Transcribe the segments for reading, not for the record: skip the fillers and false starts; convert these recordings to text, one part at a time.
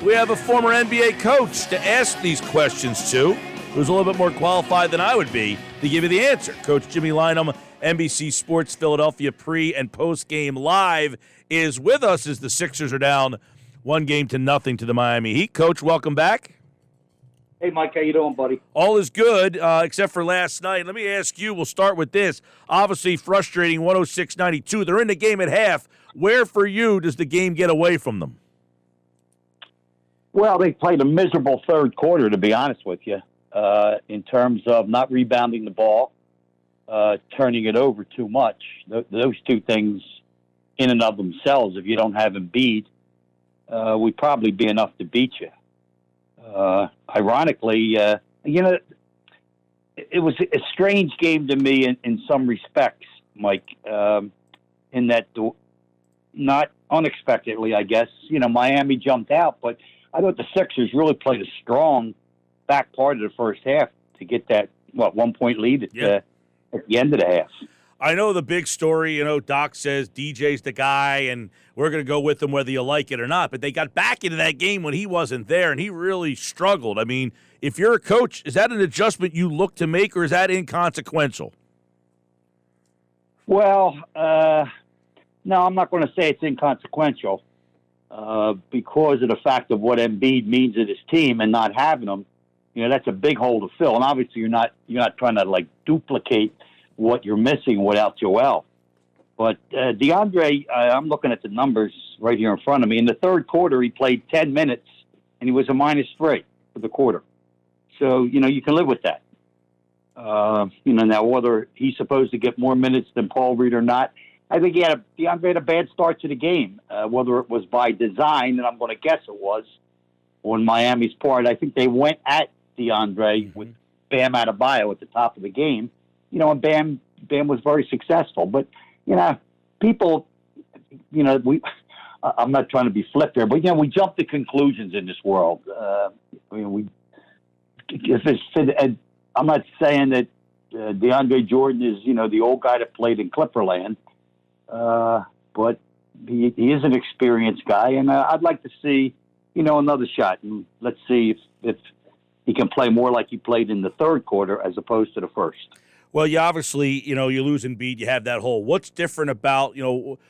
we have a former NBA coach to ask these questions to, who's a little bit more qualified than I would be to give you the answer. Coach Jimmy Lynam, NBC Sports Philadelphia pre- and post-game live, is with us as the Sixers are down 1-0 to the Miami Heat. Coach, welcome back. Hey, Mike, how you doing, buddy? All is good, except for last night. Let me ask you, we'll start with this. Obviously frustrating, 106-92. They're in the game at half. Where for you does the game get away from them? Well, they played a miserable third quarter, to be honest with you, in terms of not rebounding the ball, turning it over too much. Those two things in and of themselves, if you don't have Embiid, would probably be enough to beat you. Ironically, it was a strange game to me in some respects, Mike, in that not unexpectedly, I guess, Miami jumped out, but I thought the Sixers really played a strong back part of the first half to get that, 1-point lead at the end of the half. I know the big story, Doc says DJ's the guy, and we're going to go with him whether you like it or not. But they got back into that game when he wasn't there, and he really struggled. I mean, if you're a coach, is that an adjustment you look to make, or is that inconsequential? Well, no, I'm not going to say it's inconsequential because of the fact of what Embiid means to his team and not having him. That's a big hole to fill, and obviously you're not trying to duplicate what you're missing without Joel. But DeAndre, I'm looking at the numbers right here in front of me. In the third quarter, he played 10 minutes, and he was a -3 for the quarter. So, you can live with that. Now whether he's supposed to get more minutes than Paul Reed or not, I think DeAndre had a bad start to the game, whether it was by design, and I'm going to guess it was, on Miami's part. I think they went at DeAndre with Bam Adebayo at the top of the game. And Bam was very successful. But, people, I'm not trying to be flip there, but, we jump to conclusions in this world. I'm not saying that DeAndre Jordan is, the old guy that played in Clipperland, but he is an experienced guy, and I'd like to see, another shot. And let's see if he can play more like he played in the third quarter as opposed to the first. Well, you obviously, you lose Embiid, you have that hole. What's different about,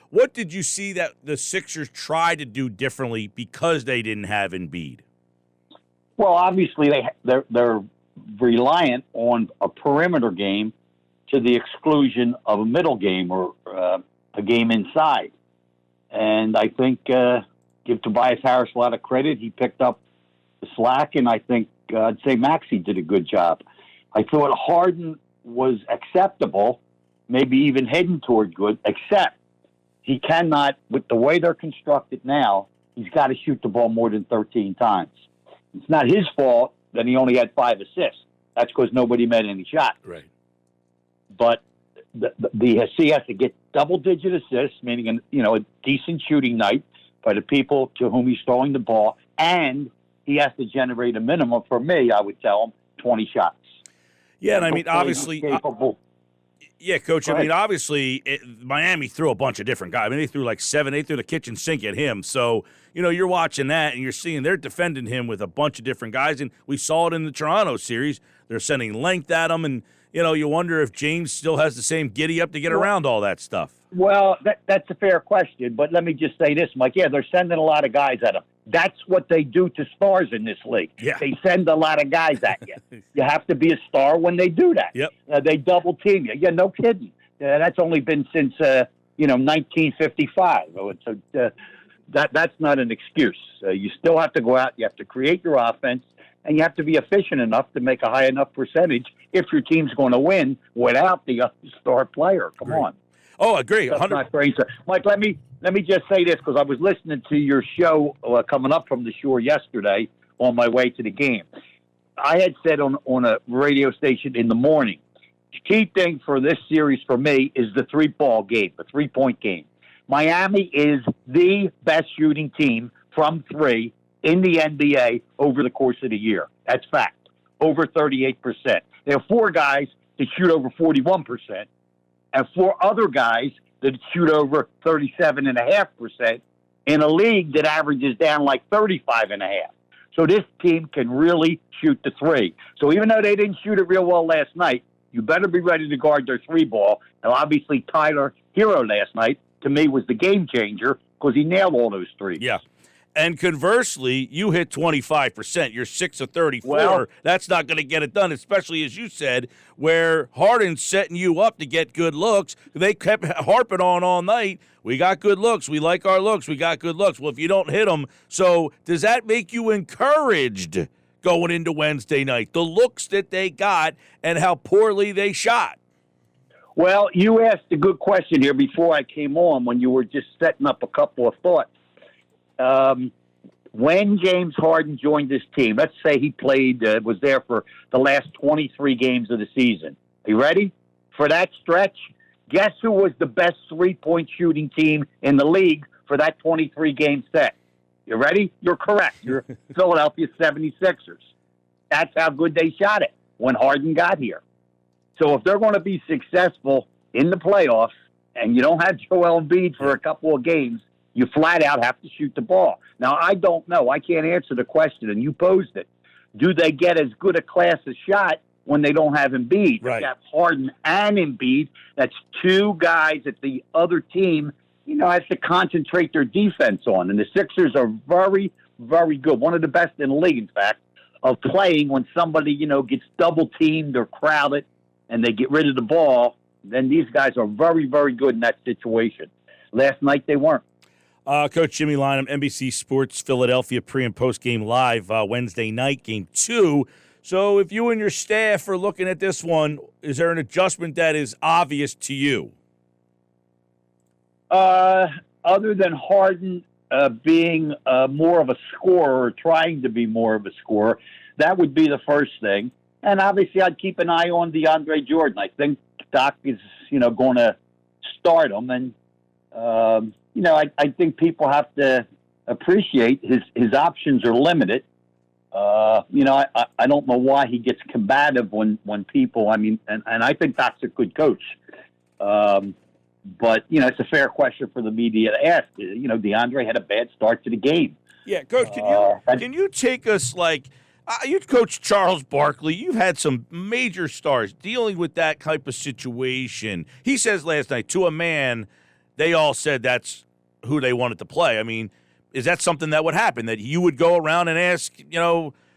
what did you see that the Sixers tried to do differently because they didn't have Embiid? Well, obviously they're reliant on a perimeter game to the exclusion of a middle game or a game inside. And I think give Tobias Harris a lot of credit. He picked up the slack, and I think I'd say Maxey did a good job. I thought Harden was acceptable, maybe even heading toward good, except he cannot, with the way they're constructed now, he's got to shoot the ball more than 13 times. It's not his fault that he only had 5 assists. That's because nobody made any shots. Right. But he has to get double-digit assists, meaning a decent shooting night by the people to whom he's throwing the ball, and he has to generate a minimum, for me, I would tell him, 20 shots. Yeah, and I mean, obviously, Coach, I mean, obviously, Miami threw a bunch of different guys. I mean, they threw like 7, they threw the kitchen sink at him. So, you're watching that, and you're seeing they're defending him with a bunch of different guys, and we saw it in the Toronto series. They're sending length at him, and, you wonder if James still has the same giddy-up to get around all that stuff. Well, that's a fair question, but let me just say this, Mike. Yeah, they're sending a lot of guys at him. That's what they do to stars in this league. Yeah. They send a lot of guys at you. You have to be a star when they do that. Yep. They double team you. Yeah, no kidding. That's only been since 1955. So that's not an excuse. You still have to go out. You have to create your offense, and you have to be efficient enough to make a high enough percentage if your team's going to win without the star player. Come on. Oh, I agree. That's not crazy. Mike, let me just say this, because I was listening to your show coming up from the shore yesterday on my way to the game. I had said on a radio station in the morning, the key thing for this series for me is the three-point game. Miami is the best shooting team from three in the NBA over the course of the year. That's fact. Over 38%. There are 4 guys that shoot over 41%, and 4 other guys that shoot over 37.5%, in a league that averages down like 35.5. So this team can really shoot the three. So even though they didn't shoot it real well last night, you better be ready to guard their three ball. And obviously Tyler Hero last night, to me, was the game changer because he nailed all those threes. Yeah. And conversely, you hit 25%. You're 6 of 34. Well, that's not going to get it done, especially, as you said, where Harden's setting you up to get good looks. They kept harping on all night. We got good looks. We like our looks. We got good looks. Well, if you don't hit them, so does that make you encouraged going into Wednesday night? The looks that they got and how poorly they shot. Well, you asked a good question here before I came on when you were just setting up a couple of thoughts. When James Harden joined this team, let's say he played, was there for the last 23 games of the season. Are you ready? For that stretch, guess who was the best three-point shooting team in the league for that 23-game set? You ready? You're correct. You're Philadelphia 76ers. That's how good they shot it when Harden got here. So if they're going to be successful in the playoffs and you don't have Joel Embiid for a couple of games, you flat out have to shoot the ball. Now, I don't know. I can't answer the question, and you posed it. Do they get as good a class of shot when they don't have Embiid? Right. They have Harden and Embiid. That's two guys that the other team, has to concentrate their defense on. And the Sixers are very, very good. One of the best in the league, in fact, of playing when somebody, gets double-teamed or crowded and they get rid of the ball. Then these guys are very, very good in that situation. Last night they weren't. Coach Jimmy Lynam, NBC Sports Philadelphia pre- and post-game live Wednesday night, Game 2. So if you and your staff are looking at this one, is there an adjustment that is obvious to you? Other than Harden being more of a scorer or trying to be more of a scorer, that would be the first thing. And obviously I'd keep an eye on DeAndre Jordan. I think Doc is, going to start him. And, I think people have to appreciate his options are limited. I don't know why he gets combative when people, and I think Doc's a good coach. But, it's a fair question for the media to ask. DeAndre had a bad start to the game. Yeah, Coach, can you take us you coached Charles Barkley. You've had some major stars dealing with that type of situation. He says last night, to a man, they all said that's who they wanted to play. I mean, is that something that would happen, that you would go around and ask,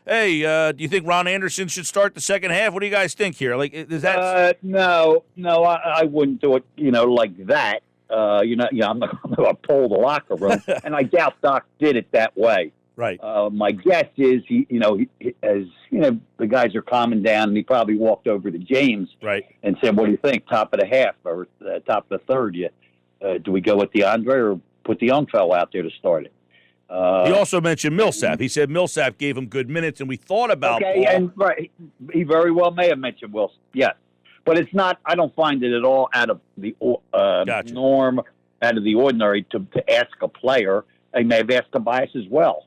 hey, do you think Ron Anderson should start the second half? What do you guys think here? Is that? No, I wouldn't do it, like that. I'm not going to pull the locker room, and I doubt Doc did it that way. Right. My guess is the guys are calming down, and he probably walked over to James, right, and said, "What do you think? Top of the half or top of the third? Do we go with DeAndre or put the young fellow out there to start it?" He also mentioned Millsap. He said Millsap gave him good minutes, and we thought about okay, Paul. and right, he very well may have mentioned Wilson. Yes, but it's not. I don't find it at all out of the Gotcha. norm, out of the ordinary to ask a player. I may have asked Tobias as well.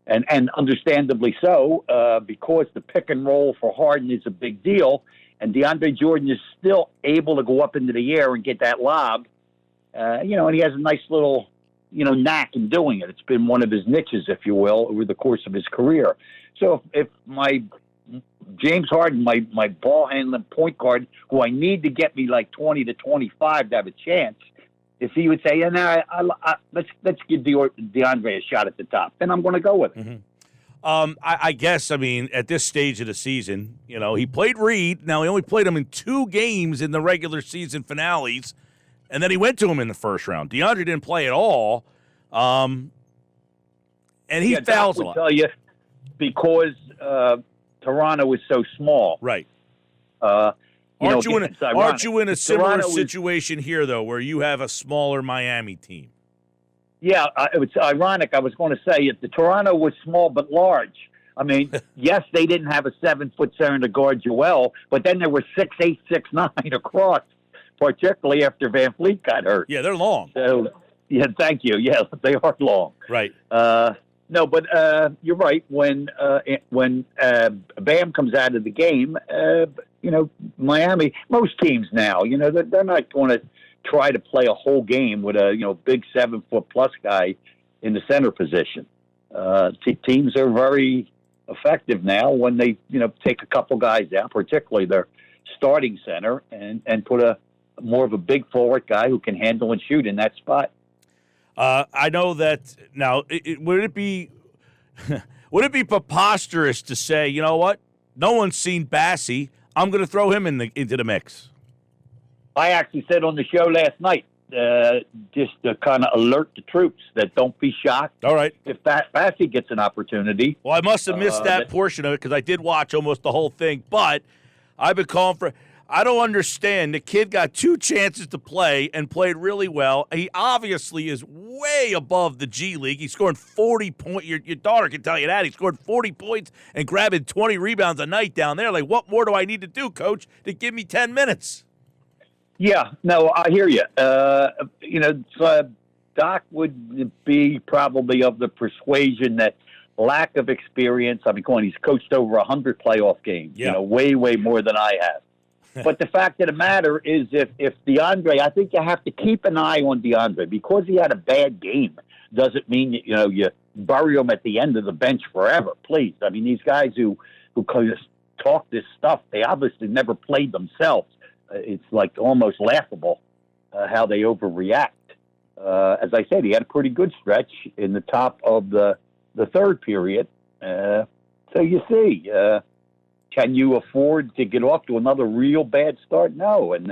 And understandably so, because the pick and roll for Harden is a big deal, and DeAndre Jordan is still able to go up into the air and get that lob, and he has a nice little, knack in doing it. It's been one of his niches, if you will, over the course of his career. So if my James Harden, my ball handling point guard, who I need to get me like 20 to 25 to have a chance, if he would say, let's give DeAndre a shot at the top, then I'm going to go with it. Mm-hmm. I guess, at this stage of the season, he played Reed. Now, he only played him in 2 games in the regular season finales, and then he went to him in the first round. DeAndre didn't play at all, and he fouls a lot. I would tell you, because Toronto is so small. Right. Aren't you in a similar situation here, though, where you have a smaller Miami team? Yeah, it's ironic. I was going to say if the Toronto was small but large. Yes, they didn't have a 7-foot center to guard Joel, but then there were 6'8", 6'9" across, particularly after Van Fleet got hurt. Yeah, they're long. So, yeah, thank you. Yeah, they are long. Right. No, but you're right. When Bam comes out of the game, Miami, most teams now, they're not going to try to play a whole game with a big 7-foot-plus guy in the center position. Teams are very effective now when they take a couple guys out, particularly their starting center, and put a more of a big forward guy who can handle and shoot in that spot. I know that now. Would it be preposterous to say, you know what? No one's seen Bassey. I'm going to throw him into the mix. I actually said on the show last night, just to kind of alert the troops that don't be shocked. All right. If Bassey gets an opportunity. Well, I must have missed that portion of it because I did watch almost the whole thing. But I've been calling for. I don't understand. The kid got 2 chances to play and played really well. He obviously is way above the G League. He's scoring 40 points. Your daughter can tell you that. He scored 40 points and grabbing 20 rebounds a night down there. Like, what more do I need to do, Coach, to give me 10 minutes? Yeah, no, I hear you. Doc would be probably of the persuasion that lack of experience. I mean, he's coached over 100 playoff games, way, way more than I have. But the fact of the matter is if DeAndre, I think you have to keep an eye on DeAndre. Because he had a bad game doesn't mean, you bury him at the end of the bench forever, please. I mean, these guys who just talk this stuff, they obviously never played themselves. It's like almost laughable how they overreact. As I said, he had a pretty good stretch in the top of the third period. So you see, can you afford to get off to another real bad start? No. And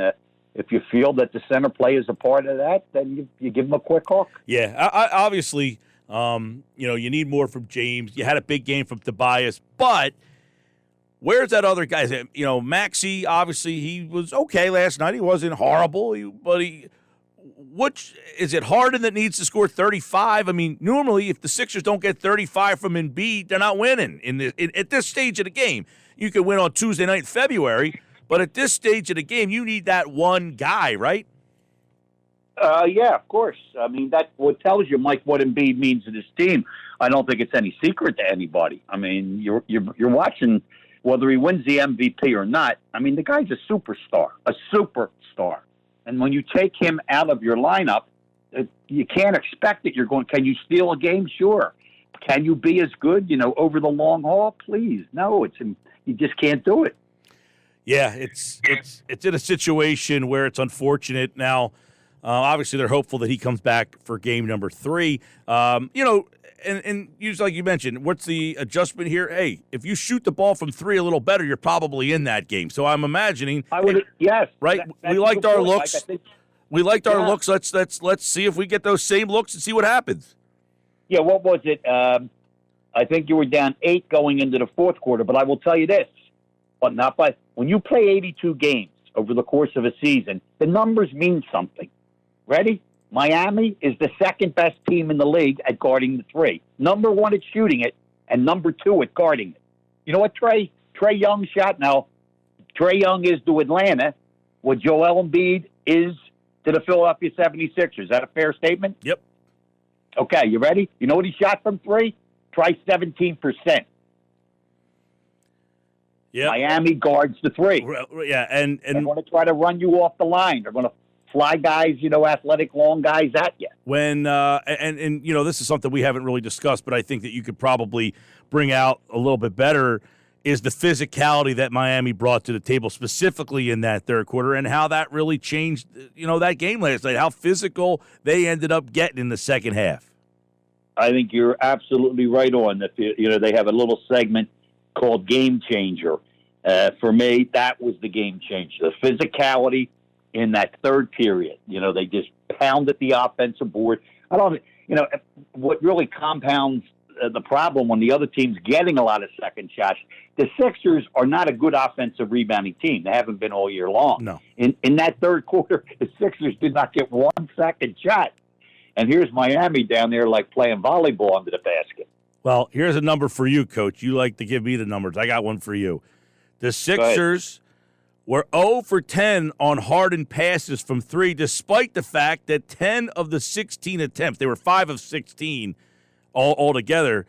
if you feel that the center play is a part of that, then you give him a quick hook. Yeah, obviously, you need more from James. You had a big game from Tobias, but where's that other guy? Maxey, obviously, he was okay last night. He wasn't horrible, which is it Harden that needs to score 35? I mean, normally if the Sixers don't get 35 from Embiid, they're not winning at this stage of the game. You could win on Tuesday night in February, but at this stage of the game, you need that one guy, right? Yeah, of course. I mean, that's what tells you, Mike, what Embiid means to this team. I don't think it's any secret to anybody. I mean, you're watching whether he wins the MVP or not. I mean, the guy's a superstar. And when you take him out of your lineup, you can't expect that you're going, can you steal a game? Sure. Can you be as good, over the long haul? Please. No, you just can't do it. Yeah, it's in a situation where it's unfortunate. Now, obviously they're hopeful that he comes back for game number 3. And usually, like you mentioned, what's the adjustment here? Hey, if you shoot the ball from 3 a little better, you're probably in that game. So I'm imagining. Yes. Right. We liked our looks. We liked our looks. Let's see if we get those same looks and see what happens. Yeah. What was it? I think you were down 8 going into the fourth quarter. But I will tell you this: when you play 82 games over the course of a season, the numbers mean something. Ready? Miami is the second best team in the league at guarding the 3. Number 1 at shooting it, and number 2 at guarding it. You know what Trae Young shot? Now, Trae Young is to Atlanta what Joel Embiid is to the Philadelphia 76ers. Is that a fair statement? Yep. Okay, you ready? You know what he shot from 3? Try 17%. Yeah. Miami guards the 3. Yeah, and they're going to try to run you off the line. They're going to fly guys, athletic, long guys at you. When this is something we haven't really discussed, but I think that you could probably bring out a little bit better is the physicality that Miami brought to the table, specifically in that third quarter, and how that really changed, that game last night, how physical they ended up getting in the second half. I think you're absolutely right on. That they have a little segment called Game Changer. For me, that was the game changer. The physicality in that third period. They just pounded the offensive board. What really compounds the problem when the other team's getting a lot of second shots, the Sixers are not a good offensive rebounding team. They haven't been all year long. No. In that third quarter, the Sixers did not get 1 second shot. And here's Miami down there like playing volleyball under the basket. Well, here's a number for you, Coach. You like to give me the numbers. I got one for you. The Sixers were 0 for 10 on Harden passes from 3, despite the fact that 10 of the 16 attempts, they were 5 of 16 altogether,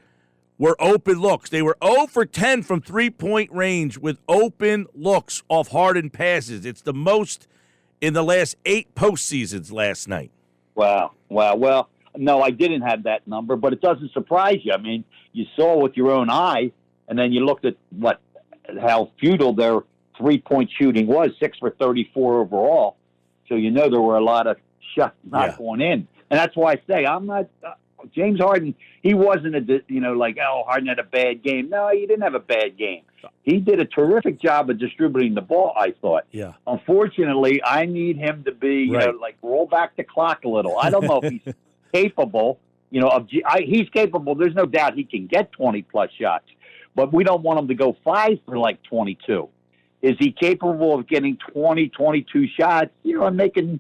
were open looks. They were 0 for 10 from three-point range with open looks off Harden passes. It's the most in the last 8 postseasons last night. Wow. Well, no, I didn't have that number, but it doesn't surprise you. I mean, you saw with your own eye, and then you looked at how futile their three-point shooting was, 6 for 34 overall. So you know there were a lot of shots not going in. And that's why I say I'm not James Harden. He wasn't Harden had a bad game. No, he didn't have a bad game. He did a terrific job of distributing the ball, I thought. Yeah. Unfortunately, I need him to be, roll back the clock a little. I don't know if he's capable, he's capable. There's no doubt he can get 20-plus shots. But we don't want him to go 5 for 22. Is he capable of getting 20, 22 shots, and making,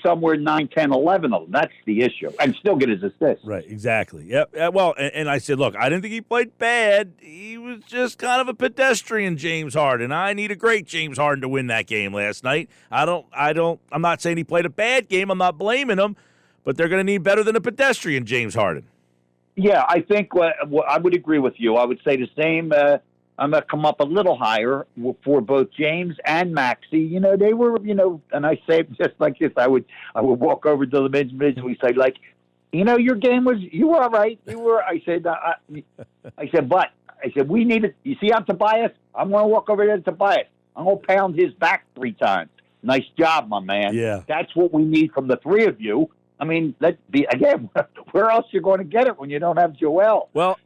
somewhere 9, 10, 11 of them? That's the issue. And still get his assists. Right, exactly. Yep. Well, and I said, look, I didn't think he played bad. He was just kind of a pedestrian, James Harden. I need a great James Harden to win that game last night. I'm not saying he played a bad game. I'm not blaming him, but they're going to need better than a pedestrian James Harden. Yeah, I think I would agree with you. I would say the same. I'm going to come up a little higher for both James and Maxey. They were, and I say just like this, I would walk over to the bench and we say, your game you were all right. I said, we need it. You see, I'm Tobias. I'm going to walk over there to Tobias. I'm going to pound his back 3 times. Nice job, my man. Yeah. That's what we need from the 3 of you. I mean, again, where else you're going to get it when you don't have Joel? Well,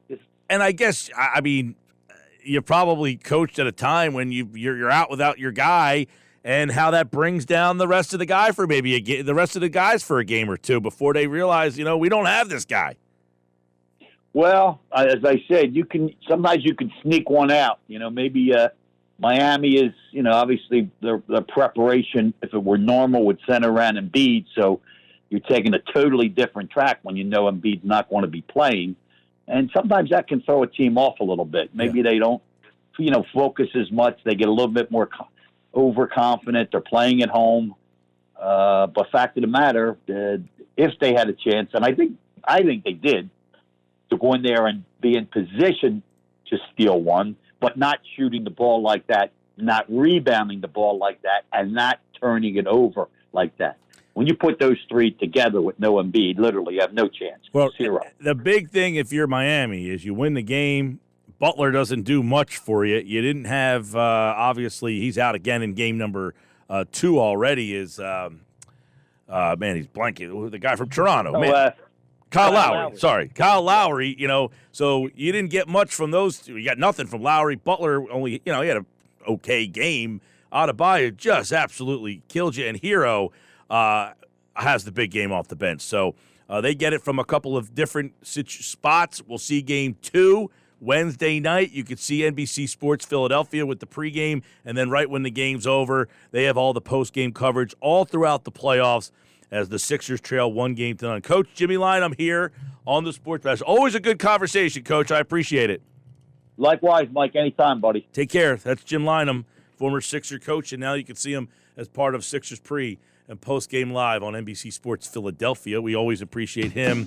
and I guess, you probably coached at a time when you're out without your guy, and how that brings down the rest of the guy for maybe the rest of the guys for a game or two before they realize, we don't have this guy. Well, as I said, sometimes you can sneak one out. Maybe Miami is, obviously the preparation, if it were normal, would center around Embiid. So you're taking a totally different track when Embiid's not going to be playing. And sometimes that can throw a team off a little bit. Maybe they don't, focus as much. They get a little bit more overconfident. They're playing at home. But fact of the matter, if they had a chance, and I think they did, to go in there and be in position to steal one, but not shooting the ball like that, not rebounding the ball like that, and not turning it over like that. When you put those 3 together with no Embiid, literally you have no chance. Well, 0. The big thing if you're Miami is you win the game. Butler doesn't do much for you. You didn't have, obviously, he's out again in game number 2 already. He's blanking. The guy from Toronto. Kyle Lowry. Sorry. Kyle Lowry, so you didn't get much from those 2. You got nothing from Lowry. Butler only, he had an okay game. Adebayo just absolutely killed you. And Hero has the big game off the bench. So they get it from a couple of different spots. We'll see game 2 Wednesday night. You could see NBC Sports Philadelphia with the pregame, and then right when the game's over, they have all the postgame coverage all throughout the playoffs as the Sixers trail 1 game to none. Coach Jimmy Lynam here on the Sports Bash. Always a good conversation, Coach. I appreciate it. Likewise, Mike. Anytime, buddy. Take care. That's Jim Lynam, former Sixer coach, and now you can see him as part of Sixers pre and post-game live on NBC Sports Philadelphia. We always appreciate him